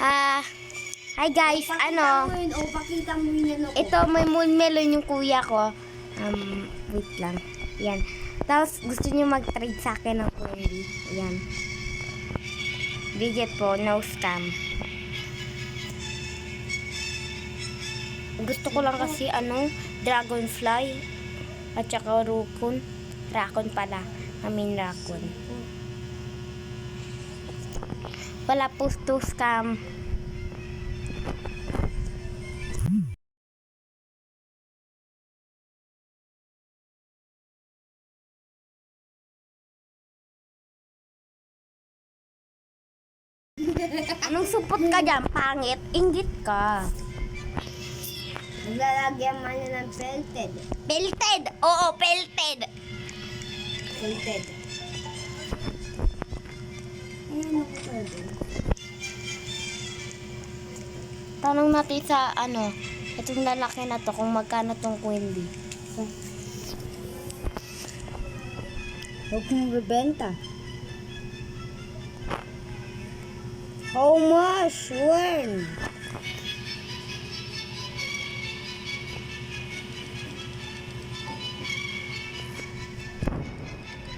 Ah, hi guys, Pakita mo yun, ito may melon yung kuya ko. Wait lang. Yan. Tapos gusto niyo mag-trade sa akin ng candy. Yan. Digit po, no scam. Gusto ko lang kasi dragonfly at saka raccoon. Raccoon pala. Raccoon. Wala po to scam. Anong supot ka dyan? Pangit. Inggit ka. Naglalagyan man na ng pelted. Pelted! Oo, pelted! Pelted. Ayan ako pwede. Tanong natin sa itong lalaki na to kung magkano tong candy. Huwag mong bibenta. How much? When?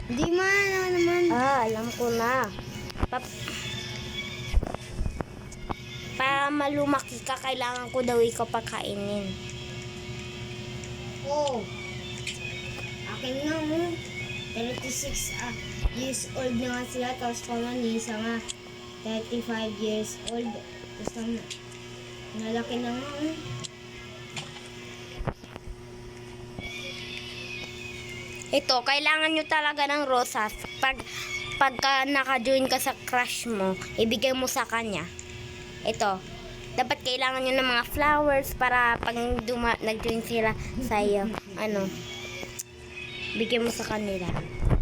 Di man, ano naman. Alam ko na. Para malumaki ka, kailangan ko daw ikaw pakainin. Oh. Akin na mo. 36 years old na nga sila. Tapos pamanisa nga 35 years old. Tapos nalaki na nga. Ito, kailangan nyo talaga ng rosas. Pagka naka-join ka sa crush mo, ibigay mo sa kanya. Ito, dapat kailangan nyo ng mga flowers para pag nag-join sila sa iyo, bigay mo sa kanila.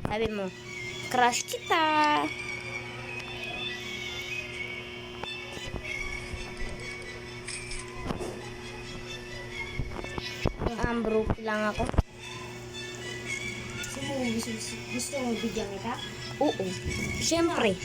Sabi mo, crush kita. Broke lang ako. Gusto mo bigyan kita? Oo, syempre.